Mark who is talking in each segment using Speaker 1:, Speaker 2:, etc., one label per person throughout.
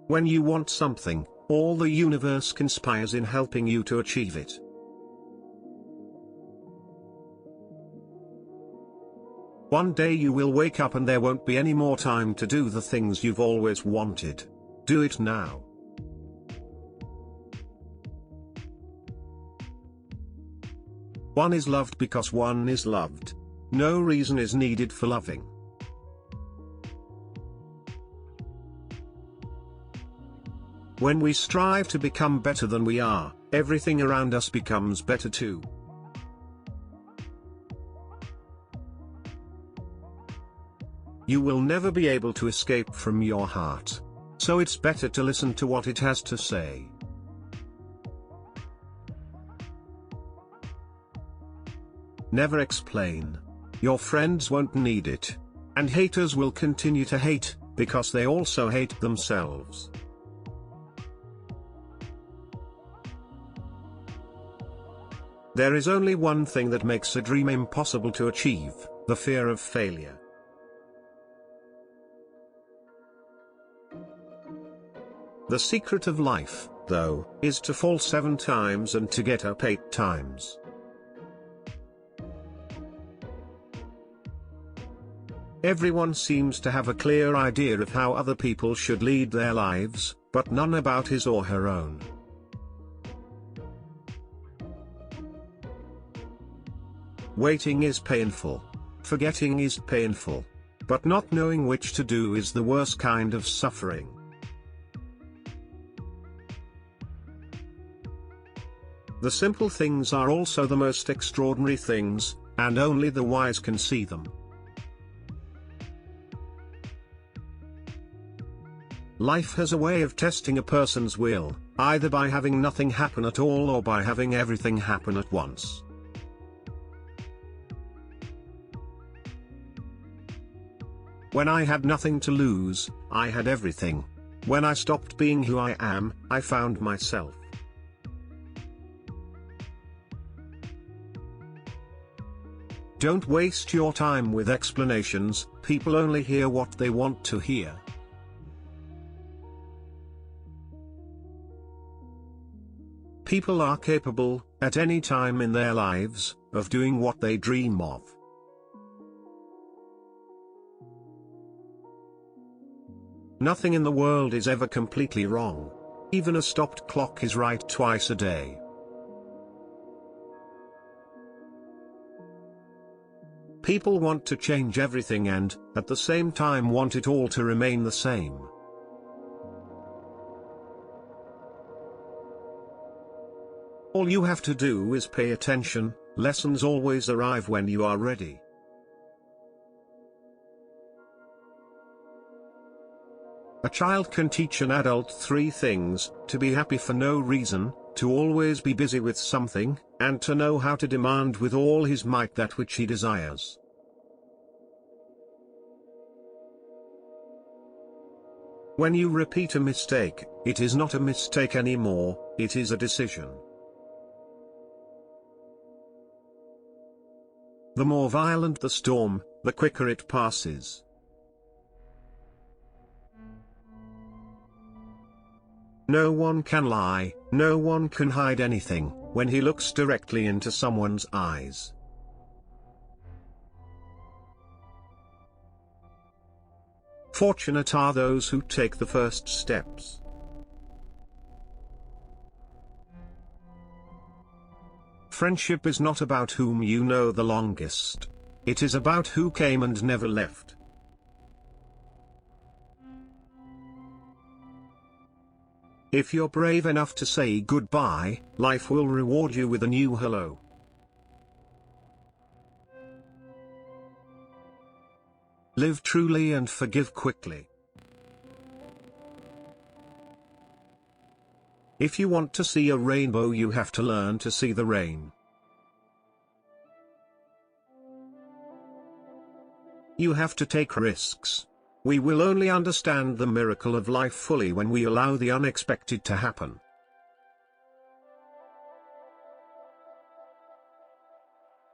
Speaker 1: When you want something, all the universe conspires in helping you to achieve it. One day you will wake up and there won't be any more time to do the things you've always wanted. Do it now. One is loved because one is loved. No reason is needed for loving. When we strive to become better than we are, everything around us becomes better too. You will never be able to escape from your heart. So it's better to listen to what it has to say. Never explain. Your friends won't need it. And haters will continue to hate, because they also hate themselves. There is only one thing that makes a dream impossible to achieve: the fear of failure. The secret of life, though, is to fall 7 times and to get up 8 times. Everyone seems to have a clear idea of how other people should lead their lives, but none about his or her own. Waiting is painful. Forgetting is painful. But not knowing which to do is the worst kind of suffering. The simple things are also the most extraordinary things, and only the wise can see them. Life has a way of testing a person's will, either by having nothing happen at all or by having everything happen at once. When I had nothing to lose, I had everything. When I stopped being who I am, I found myself. Don't waste your time with explanations. People only hear what they want to hear. People are capable, at any time in their lives, of doing what they dream of. Nothing in the world is ever completely wrong. Even a stopped clock is right twice a day. People want to change everything and, at the same time, want it all to remain the same. All you have to do is pay attention. Lessons always arrive when you are ready. A child can teach an adult 3 things: to be happy for no reason, to always be busy with something, and to know how to demand with all his might that which he desires. When you repeat a mistake, it is not a mistake anymore, it is a decision. The more violent the storm, the quicker it passes. No one can lie, no one can hide anything, when he looks directly into someone's eyes. Fortunate are those who take the first steps. Friendship is not about whom you know the longest. It is about who came and never left. If you're brave enough to say goodbye, life will reward you with a new hello. Live truly and forgive quickly. If you want to see a rainbow, you have to learn to see the rain. You have to take risks. We will only understand the miracle of life fully when we allow the unexpected to happen.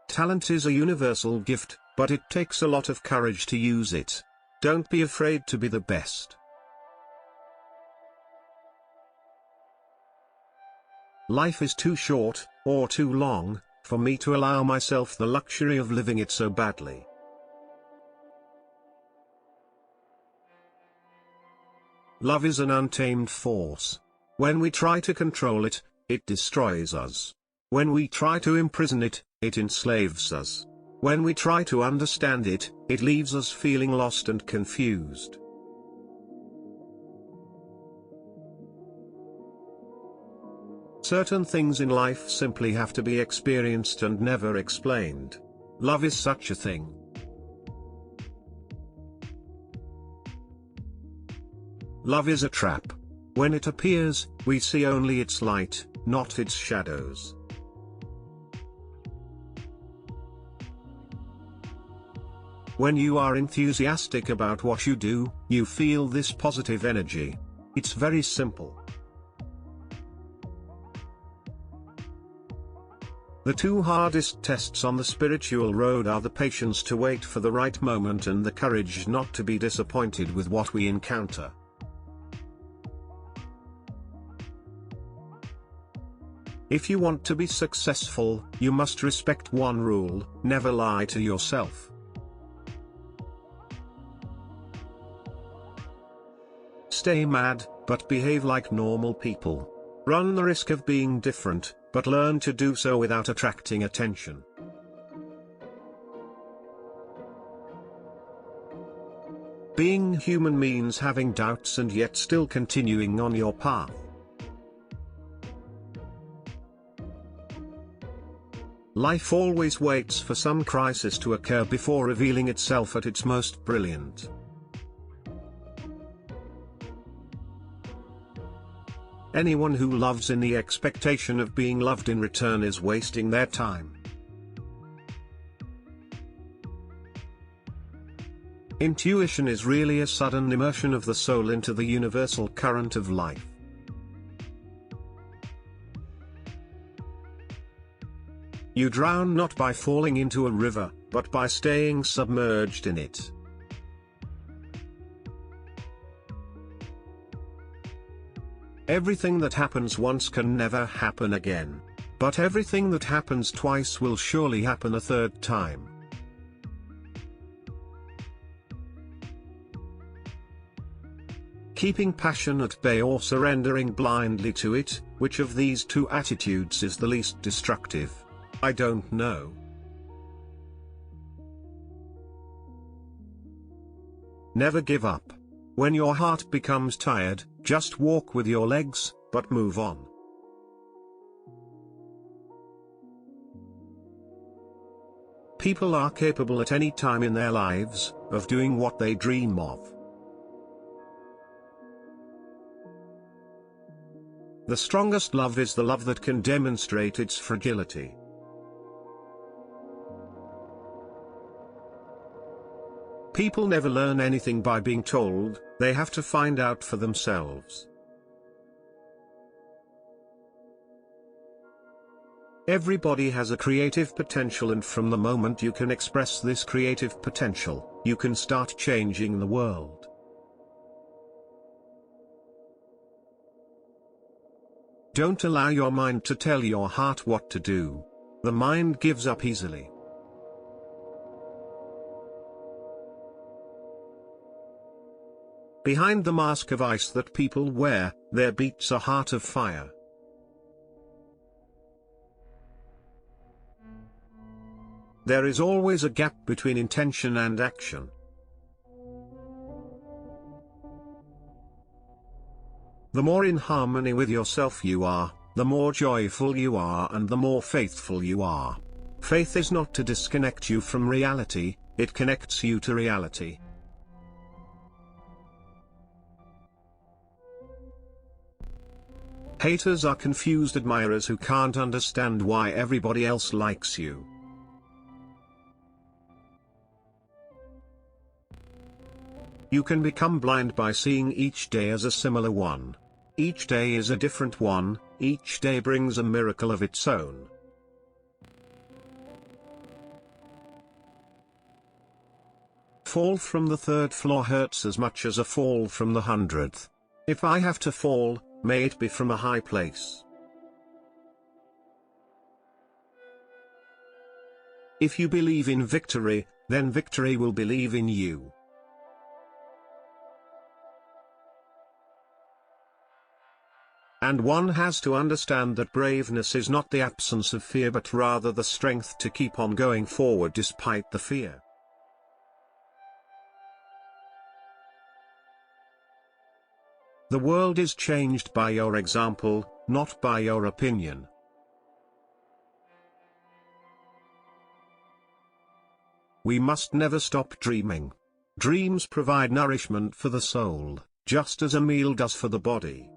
Speaker 1: Talent is a universal gift, but it takes a lot of courage to use it. Don't be afraid to be the best. Life is too short, or too long, for me to allow myself the luxury of living it so badly. Love is an untamed force. When we try to control it, it destroys us. When we try to imprison it, it enslaves us. When we try to understand it, it leaves us feeling lost and confused. Certain things in life simply have to be experienced and never explained. Love is such a thing. Love is a trap. When it appears, we see only its light, not its shadows. When you are enthusiastic about what you do, you feel this positive energy. It's very simple. The two hardest tests on the spiritual road are the patience to wait for the right moment and the courage not to be disappointed with what we encounter. If you want to be successful, you must respect one rule: never lie to yourself. Stay mad, but behave like normal people. Run the risk of being different, but learn to do so without attracting attention. Being human means having doubts and yet still continuing on your path. Life always waits for some crisis to occur before revealing itself at its most brilliant. Anyone who loves in the expectation of being loved in return is wasting their time. Intuition is really a sudden immersion of the soul into the universal current of life. You drown not by falling into a river, but by staying submerged in it. Everything that happens once can never happen again. But everything that happens twice will surely happen a third time. Keeping passion at bay or surrendering blindly to it, which of these two attitudes is the least destructive? I don't know. Never give up. When your heart becomes tired, just walk with your legs, but move on. People are capable at any time in their lives of doing what they dream of. The strongest love is the love that can demonstrate its fragility. People never learn anything by being told, they have to find out for themselves. Everybody has a creative potential, and from the moment you can express this creative potential, you can start changing the world. Don't allow your mind to tell your heart what to do. The mind gives up easily. Behind the mask of ice that people wear, there beats a heart of fire. There is always a gap between intention and action. The more in harmony with yourself you are, the more joyful you are and the more faithful you are. Faith is not to disconnect you from reality, it connects you to reality. Haters are confused admirers who can't understand why everybody else likes you. You can become blind by seeing each day as a similar one. Each day is a different one, each day brings a miracle of its own. Fall from the 3rd floor hurts as much as a fall from the 100th. If I have to fall, may it be from a high place. If you believe in victory, then victory will believe in you. And one has to understand that braveness is not the absence of fear but rather the strength to keep on going forward despite the fear. The world is changed by your example, not by your opinion. We must never stop dreaming. Dreams provide nourishment for the soul, just as a meal does for the body.